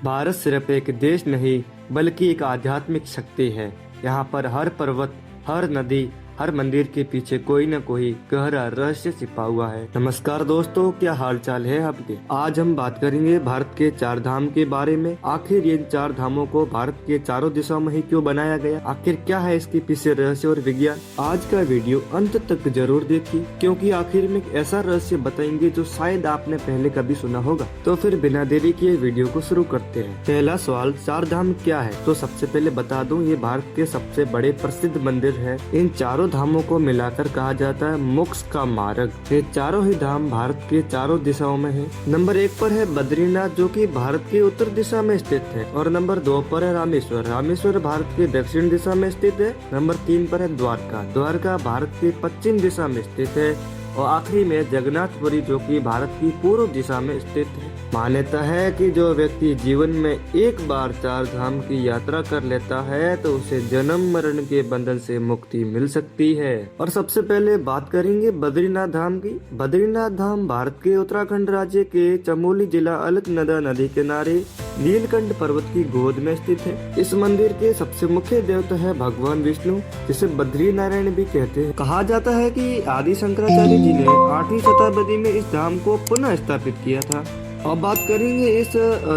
भारत सिर्फ एक देश नहीं बल्कि एक आध्यात्मिक शक्ति है। यहाँ पर हर पर्वत, हर नदी, हर मंदिर के पीछे कोई न कोई गहरा रहस्य छिपा हुआ है। नमस्कार दोस्तों, क्या हाल चाल है आपके। आज हम बात करेंगे भारत के चार धाम के बारे में। आखिर इन चार धामों को भारत के चारों दिशाओं में ही क्यों बनाया गया, आखिर क्या है इसके पीछे रहस्य और विज्ञान। आज का वीडियो अंत तक जरूर देखिए, क्योंकि आखिर में एक ऐसा रहस्य बताएंगे जो शायद आपने पहले कभी सुना होगा। तो फिर बिना देरी किए वीडियो को शुरू करते हैं। पहला सवाल, चार धाम क्या है। तो सबसे पहले बता दूं, ये भारत के सबसे बड़े प्रसिद्ध मंदिर है। इन चारों धामों को मिलाकर कहा जाता है मोक्ष का मार्ग। ये चारों ही धाम भारत के चारों दिशाओं में है। नंबर 1 पर है बद्रीनाथ, जो कि भारत के उत्तर दिशा में स्थित है। और नंबर 2 पर है रामेश्वर। रामेश्वर भारत के दक्षिण दिशा में स्थित है। नंबर 3 पर है द्वारका। द्वारका भारत के पश्चिम दिशा में स्थित है। और आखिरी में जगन्नाथपुरी, जो कि भारत की पूर्व दिशा में स्थित है। मान्यता है कि जो व्यक्ति जीवन में एक बार चार धाम की यात्रा कर लेता है तो उसे जन्म मरण के बंधन से मुक्ति मिल सकती है। और सबसे पहले बात करेंगे बद्रीनाथ धाम की। बद्रीनाथ धाम भारत के उत्तराखंड राज्य के चमोली जिला अलकनंदा नदी किनारे नीलकंठ पर्वत की गोद में स्थित है। इस मंदिर के सबसे मुख्य देवता है भगवान विष्णु, जिसे बद्री नारायण भी कहते हैं। कहा जाता है कि आदि शंकराचार्य जी ने 8वीं शताब्दी में इस धाम को पुनः स्थापित किया था। अब बात करेंगे इस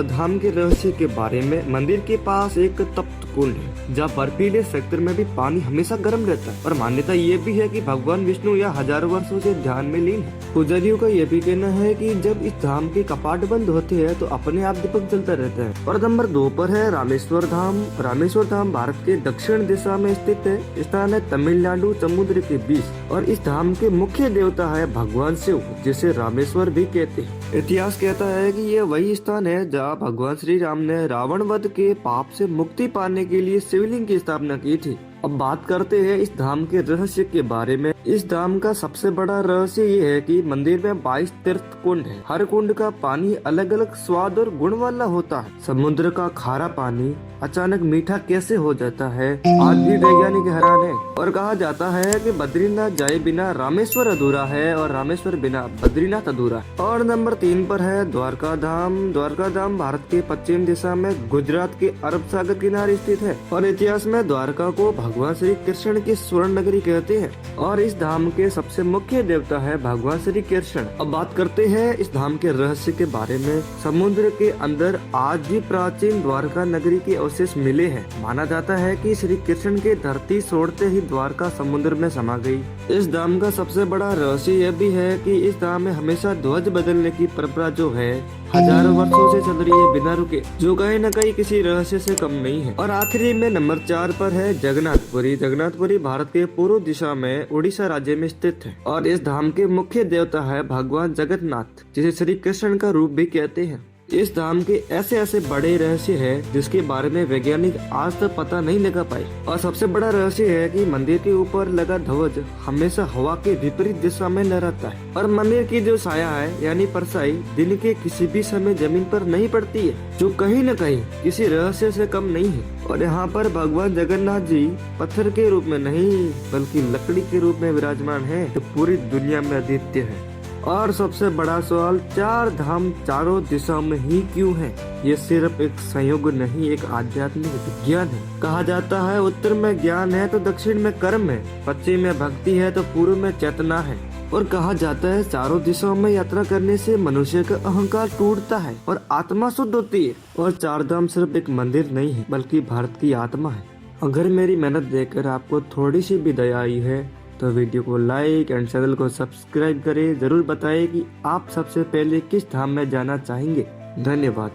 धाम के रहस्य के बारे में। मंदिर के पास एक तप्त कुंड है, जहाँ बर्फीले सेक्टर में भी पानी हमेशा गर्म रहता है। और मान्यता ये भी है कि भगवान विष्णु यह हजारों वर्षों से ध्यान में लीन है। पुजारियों का यह भी कहना है कि जब इस धाम के कपाट बंद होते हैं तो अपने आप दीपक जलता रहता है। और नंबर 2 पर है रामेश्वर धाम। रामेश्वर धाम भारत के दक्षिण दिशा में स्थित है। स्थान है तमिलनाडु समुद्र के बीच। और इस धाम के मुख्य देवता है भगवान शिव, जिसे रामेश्वर भी कहते हैं। इतिहास कहता है कि यह वही स्थान है जहाँ भगवान श्री राम ने रावण वध के पाप से मुक्ति पाने के लिए शिवलिंग की स्थापना की थी। अब बात करते हैं इस धाम के रहस्य के बारे में। इस धाम का सबसे बड़ा रहस्य ये है कि मंदिर में 22 तीर्थ कुंड है। हर कुंड का पानी अलग अलग स्वाद और गुण वाला होता है। समुद्र का खारा पानी अचानक मीठा कैसे हो जाता है, आज भी वैज्ञानिक हैरान है। और कहा जाता है कि बद्रीनाथ जाए बिना रामेश्वर अधूरा है और रामेश्वर बिना बद्रीनाथ अधूरा है। और नंबर 3 पर है द्वारका धाम। द्वारका धाम भारत के पश्चिम दिशा में गुजरात के अरब सागर किनारे स्थित है। और इतिहास में द्वारका को भगवान श्री कृष्ण की स्वर्ण नगरी कहते हैं। और इस धाम के सबसे मुख्य देवता है भगवान श्री कृष्ण। अब बात करते हैं इस धाम के रहस्य के बारे में। समुद्र के अंदर आज भी प्राचीन द्वारका नगरी के अवशेष मिले हैं। माना जाता है कि श्री कृष्ण की धरती छोड़ते ही द्वारका समुद्र में समा गई। इस धाम का सबसे बड़ा रहस्य यह भी है कि इस धाम में हमेशा ध्वज बदलने की परंपरा जो है हजारों वर्षों से चल रही है बिना रुके, जो कहीं न कहीं किसी रहस्य से कम नहीं है। और आखिरी में नंबर 4 पर है जगन्नाथपुरी। जगन्नाथपुरी भारत के पूर्व दिशा में उड़ीसा राज्य में स्थित है। और इस धाम के मुख्य देवता है भगवान जगन्नाथ, जिसे श्री कृष्ण का रूप भी कहते हैं। इस धाम के ऐसे ऐसे बड़े रहस्य है जिसके बारे में वैज्ञानिक आज तक पता नहीं लगा पाए। और सबसे बड़ा रहस्य है कि मंदिर के ऊपर लगा ध्वज हमेशा हवा के विपरीत दिशा में लहराता है। और मंदिर की जो छाया है यानी परछाई दिन के किसी भी समय जमीन पर नहीं पड़ती है, जो कहीं न कहीं किसी रहस्य से कम नहीं है। और यहाँ पर भगवान जगन्नाथ जी पत्थर के रूप में नहीं बल्कि लकड़ी के रूप में विराजमान है, जो पूरी दुनिया में अद्वितीय है। और सबसे बड़ा सवाल, चार धाम चारों दिशाओं में ही क्यों है। ये सिर्फ एक संयोग नहीं, एक आध्यात्मिक विज्ञान है। कहा जाता है उत्तर में ज्ञान है तो दक्षिण में कर्म है, पश्चिम में भक्ति है तो पूर्व में चेतना है। और कहा जाता है चारों दिशाओं में यात्रा करने से मनुष्य का अहंकार टूटता है और आत्मा शुद्ध होती है। और चार धाम सिर्फ एक मंदिर नहीं है बल्कि भारत की आत्मा है। अगर मेरी मेहनत देखकर आपको थोड़ी सी भी दया आई है तो वीडियो को लाइक एंड चैनल को सब्सक्राइब करें। जरूर बताएं कि आप सबसे पहले किस धाम में जाना चाहेंगे। धन्यवाद।